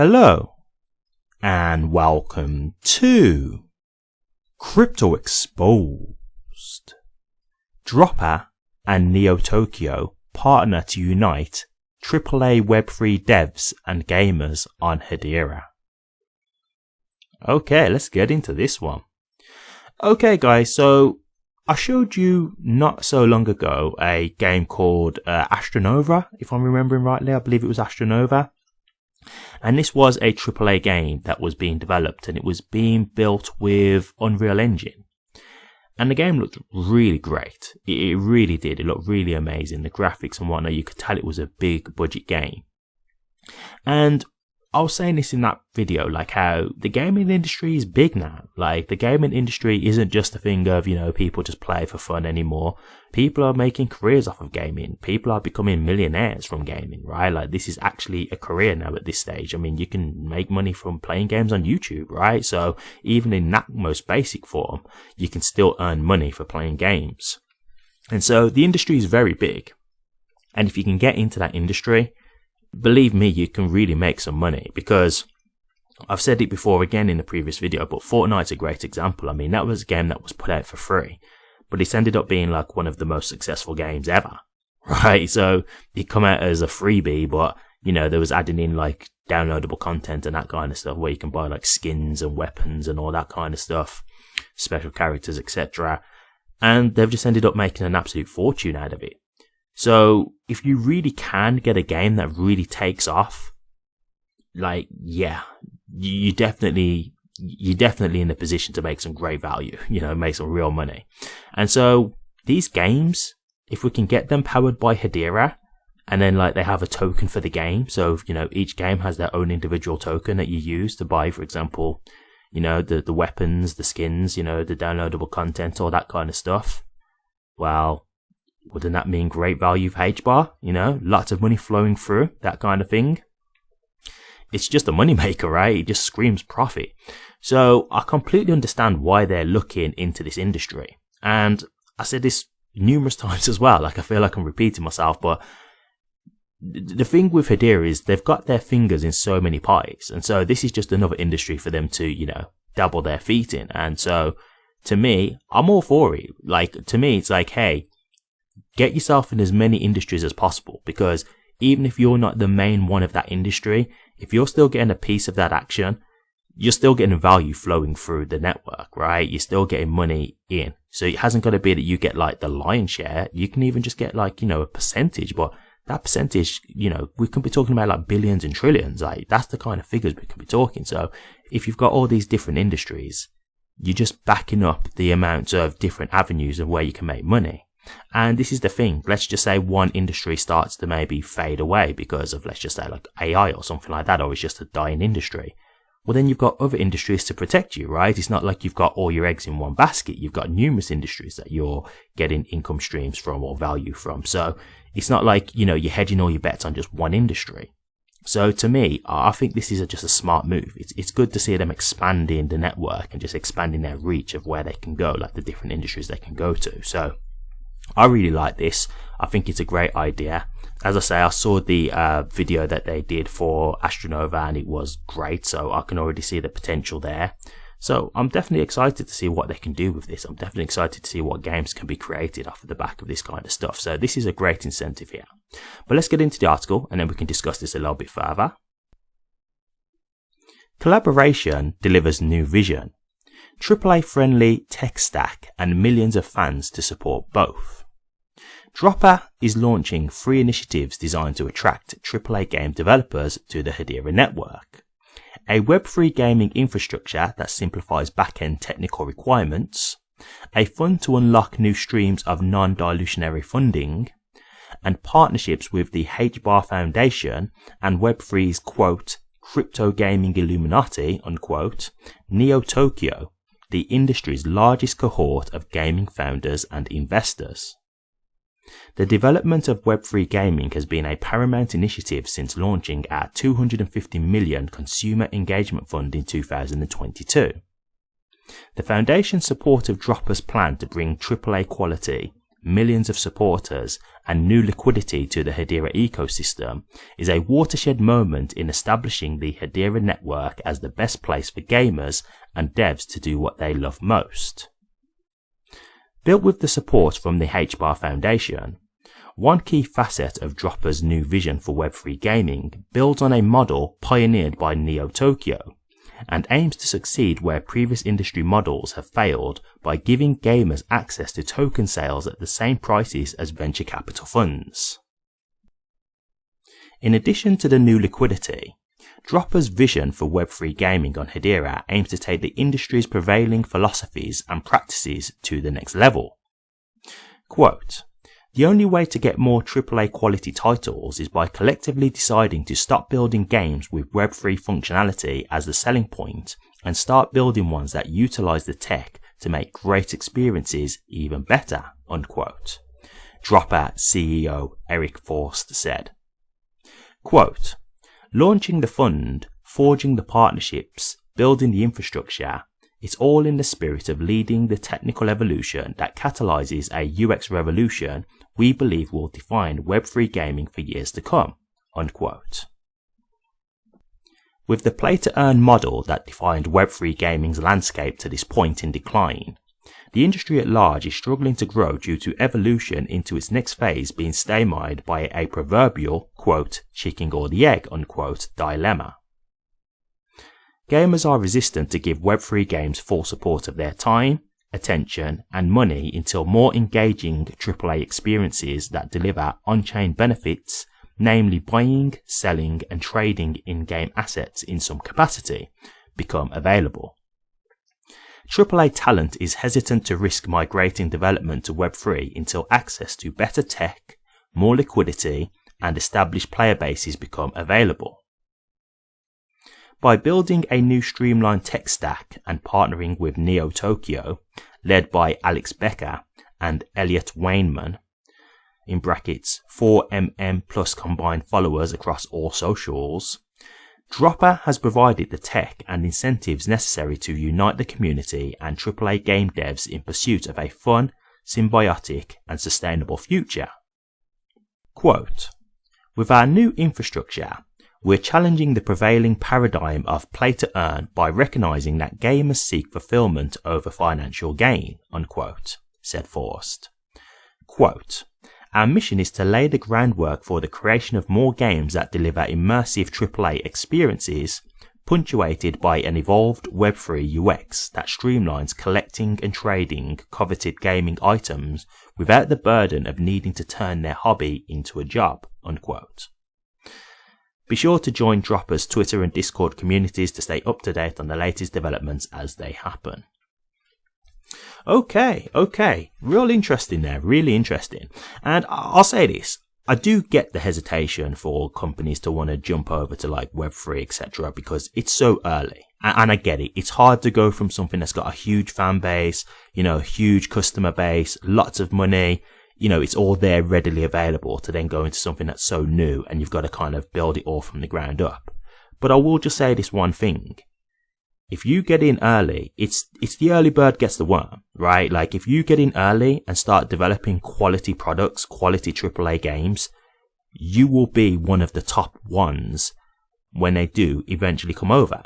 Hello and welcome to Crypto Exposed. Dropper and Neo Tokyo partner to unite AAA Web3 devs and gamers on Hedera. Okay, let's get into this one. Okay guys, so I showed you not so long ago a game called Astronova, if I'm remembering rightly. I believe it was Astronova. And this was a AAA game that was being developed, and it was being built with Unreal Engine. And the game looked really great. It really did. It looked really amazing. The graphics and whatnot, you could tell it was a big budget game. And I was saying this in that video, like how the gaming industry is big now. Like the gaming industry isn't just a thing of, people just play for fun anymore. People are making careers off of gaming. People are becoming millionaires from gaming, right? Like this is actually a career now at this stage. I mean, you can make money from playing games on YouTube, right? So even in that most basic form, you can still earn money for playing games. And so the industry is very big. And if you can get into that industry, believe me, you can really make some money, because I've said it before again in the previous video, but Fortnite's a great example. I mean, that was a game that was put out for free, but it's ended up being like one of the most successful games ever, right? So it come out as a freebie, but there was adding in like downloadable content and that kind of stuff where you can buy like skins and weapons and all that kind of stuff, special characters, etc. And they've just ended up making an absolute fortune out of it. So if you really can get a game that really takes off, like, yeah, you're definitely in a position to make some great value, make some real money. And so these games, if we can get them powered by Hedera, and then like they have a token for the game. So, each game has their own individual token that you use to buy, for example, the weapons, the skins, the downloadable content, all that kind of stuff. Well, wouldn't that mean great value for HBAR? Lots of money flowing through, that kind of thing. It's just a moneymaker, right? It just screams profit. So I completely understand why they're looking into this industry. And I said this numerous times as well. Like I feel like I'm repeating myself, but the thing with Hedera is they've got their fingers in so many pies. And so this is just another industry for them to, dabble their feet in. And so to me, I'm all for it. Like to me, it's like, hey, get yourself in as many industries as possible, because even if you're not the main one of that industry, if you're still getting a piece of that action, you're still getting value flowing through the network, right? You're still getting money in. So it hasn't got to be that you get like the lion's share. You can even just get like, a percentage, but that percentage, we can be talking about like billions and trillions. Like that's the kind of figures we can be talking. So if you've got all these different industries, you're just backing up the amount of different avenues of where you can make money. And this is the thing, let's just say one industry starts to maybe fade away because of, let's just say like AI or something like that, or it's just a dying industry. Well, then you've got other industries to protect you, right? It's not like you've got all your eggs in one basket. You've got numerous industries that you're getting income streams from or value from. So it's not like, you're hedging all your bets on just one industry. So to me, I think this is just a smart move. It's good to see them expanding the network and just expanding their reach of where they can go, like the different industries they can go to. So I really like this. I think it's a great idea. As I say, I saw the video that they did for Astronova and it was great. So I can already see the potential there. So I'm definitely excited to see what they can do with this. I'm definitely excited to see what games can be created off of the back of this kind of stuff. So this is a great incentive here. But let's get into the article and then we can discuss this a little bit further. Collaboration delivers new vision. AAA-friendly tech stack and millions of fans to support both. Dropper is launching 3 initiatives designed to attract AAA game developers to the Hedera network. A Web3 gaming infrastructure that simplifies back-end technical requirements, a fund to unlock new streams of non-dilutionary funding, and partnerships with the HBAR Foundation and Web3's quote, crypto gaming Illuminati, unquote, Neo Tokyo, the industry's largest cohort of gaming founders and investors. The development of Web3 gaming has been a paramount initiative since launching our $250 million consumer engagement fund in 2022. The foundation's support of Dropper's plan to bring AAA quality millions of supporters, and new liquidity to the Hedera ecosystem is a watershed moment in establishing the Hedera network as the best place for gamers and devs to do what they love most. Built with the support from the HBAR Foundation, one key facet of Dropper's new vision for Web3 gaming builds on a model pioneered by Neo Tokyo, and aims to succeed where previous industry models have failed by giving gamers access to token sales at the same prices as venture capital funds. In addition to the new liquidity, Dropper's vision for Web3 gaming on Hedera aims to take the industry's prevailing philosophies and practices to the next level. Quote, "The only way to get more AAA quality titles is by collectively deciding to stop building games with Web3 functionality as the selling point and start building ones that utilize the tech to make great experiences even better," unquote. Dropper CEO Eric Forst said. Quote, "Launching the fund, forging the partnerships, building the infrastructure, it's all in the spirit of leading the technical evolution that catalyzes a UX revolution we believe will define Web3 gaming for years to come," unquote. With the play-to-earn model that defined Web3 gaming's landscape to this point in decline, the industry at large is struggling to grow due to evolution into its next phase being stymied by a proverbial, quote, "chicken or the egg," unquote, dilemma. Gamers are resistant to give Web3 games full support of their time, attention, and money until more engaging AAA experiences that deliver on-chain benefits, namely buying, selling, and trading in-game assets in some capacity, become available. AAA talent is hesitant to risk migrating development to Web3 until access to better tech, more liquidity, and established player bases become available. By building a new streamlined tech stack and partnering with Neo Tokyo, led by Alex Becker and Elliot Weinman, in brackets 4mm plus combined followers across all socials, Dropper has provided the tech and incentives necessary to unite the community and AAA game devs in pursuit of a fun, symbiotic, and sustainable future. Quote, "With our new infrastructure, we're challenging the prevailing paradigm of play to earn by recognizing that gamers seek fulfillment over financial gain," unquote, said Forst. Quote, "Our mission is to lay the groundwork for the creation of more games that deliver immersive AAA experiences, punctuated by an evolved Web3 UX that streamlines collecting and trading coveted gaming items without the burden of needing to turn their hobby into a job," unquote. Be sure to join Dropper's Twitter and Discord communities to stay up to date on the latest developments as they happen. Okay. Real interesting there, really interesting. And I'll say this, I do get the hesitation for companies to want to jump over to like Web3, etc. because it's so early. And I get it. It's hard to go from something that's got a huge fan base, huge customer base, lots of money, it's all there readily available, to then go into something that's so new and you've got to kind of build it all from the ground up. But I will just say this one thing. If you get in early, it's the early bird gets the worm, right? Like if you get in early and start developing quality products, quality AAA games, you will be one of the top ones when they do eventually come over.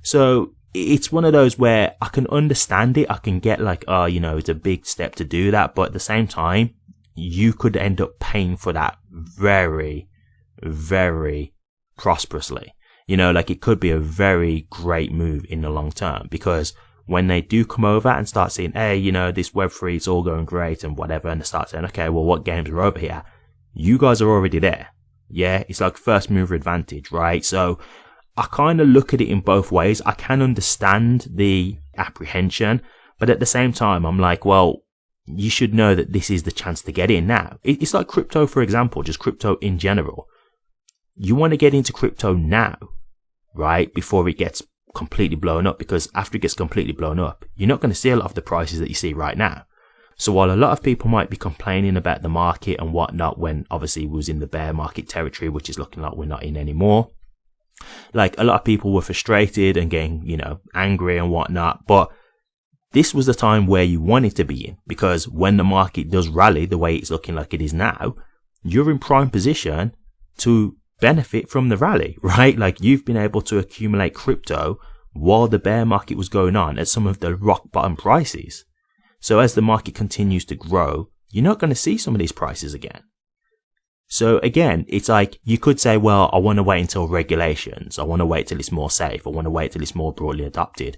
So it's one of those where I can understand it. I can get like, it's a big step to do that. But at the same time, you could end up paying for that very, very prosperously. Like it could be a very great move in the long term, because when they do come over and start saying, hey, this Web3 is all going great and whatever, and they start saying, okay, well, what games are over here? You guys are already there. Yeah, it's like first mover advantage, right? So I kind of look at it in both ways. I can understand the apprehension, but at the same time, I'm like, well, you should know that this is the chance to get in now. It's like crypto, for example, just crypto in general. You want to get into crypto now, right? Before it gets completely blown up, because after it gets completely blown up, you're not going to see a lot of the prices that you see right now. So while a lot of people might be complaining about the market and whatnot, when obviously we was in the bear market territory, which is looking like we're not in anymore, like a lot of people were frustrated and getting, angry and whatnot, but this was the time where you wanted to be in, because when the market does rally the way it's looking like it is now, you're in prime position to benefit from the rally, right? Like, you've been able to accumulate crypto while the bear market was going on at some of the rock bottom prices. So as the market continues to grow, you're not going to see some of these prices again. So again, it's like, you could say, well, I want to wait until regulations. I want to wait till it's more safe. I want to wait till it's more broadly adopted.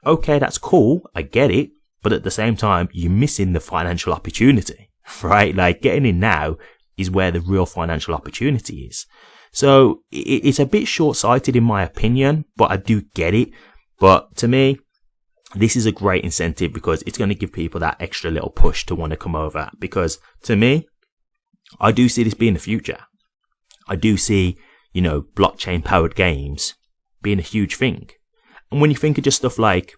Okay, that's cool. I get it. But at the same time, you're missing the financial opportunity, right? Like, getting in now is where the real financial opportunity is. So it's a bit short-sighted in my opinion, but I do get it. But to me, this is a great incentive because it's going to give people that extra little push to want to come over. Because to me, I do see this being the future. I do see, blockchain powered games being a huge thing. And when you think of just stuff like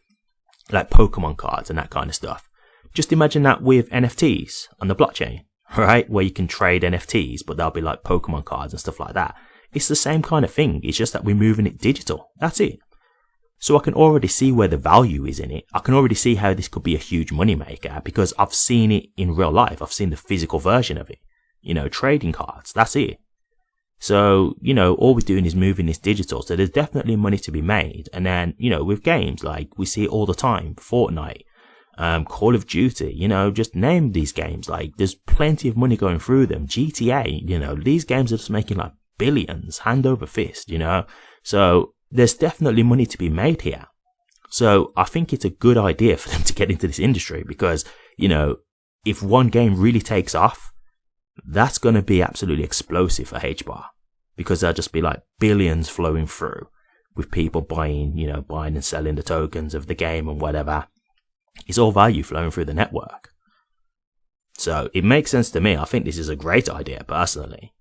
Pokemon cards and that kind of stuff, just imagine that with NFTs on the blockchain, right? Where you can trade NFTs, but they'll be like Pokemon cards and stuff like that. It's the same kind of thing. It's just that we're moving it digital. That's it. So I can already see where the value is in it. I can already see how this could be a huge moneymaker because I've seen it in real life. I've seen the physical version of it. Trading cards, that's it. So, all we're doing is moving this digital. So there's definitely money to be made. And then, with games, like we see it all the time, Fortnite, Call of Duty, just name these games. Like, there's plenty of money going through them. GTA, these games are just making like billions, hand over fist, So there's definitely money to be made here. So I think it's a good idea for them to get into this industry because, if one game really takes off, that's going to be absolutely explosive for HBAR because there'll just be like billions flowing through with people buying and selling the tokens of the game and whatever. It's all value flowing through the network. So it makes sense to me. I think this is a great idea personally.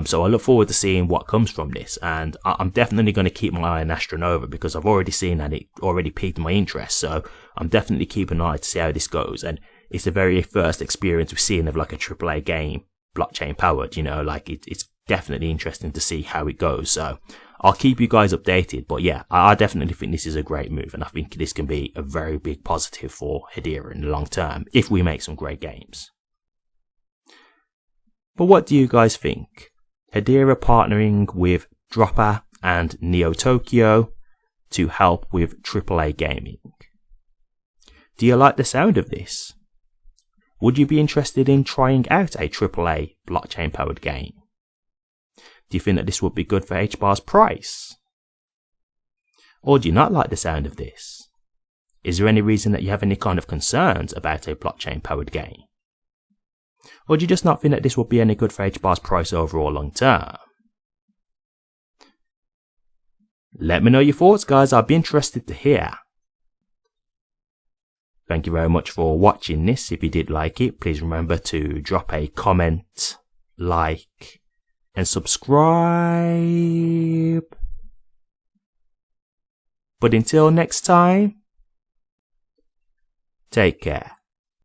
So I look forward to seeing what comes from this. And I'm definitely going to keep my eye on Astronova because I've already seen that it already piqued my interest. So I'm definitely keeping an eye to see how this goes. And it's the very first experience we've seen of like a AAA game, blockchain powered, it's definitely interesting to see how it goes. So I'll keep you guys updated. But yeah, I definitely think this is a great move. And I think this can be a very big positive for Hedera in the long term if we make some great games. But what do you guys think? Hedera partnering with Dropper and Neo Tokyo to help with AAA gaming. Do you like the sound of this? Would you be interested in trying out a AAA blockchain powered game? Do you think that this would be good for HBAR's price? Or do you not like the sound of this? Is there any reason that you have any kind of concerns about a blockchain powered game? Or do you just not think that this will be any good for HBAR's price overall long term? Let me know your thoughts, guys. I'd be interested to hear. Thank you very much for watching this. If you did like it, please remember to drop a comment, like, and subscribe. But until next time, take care.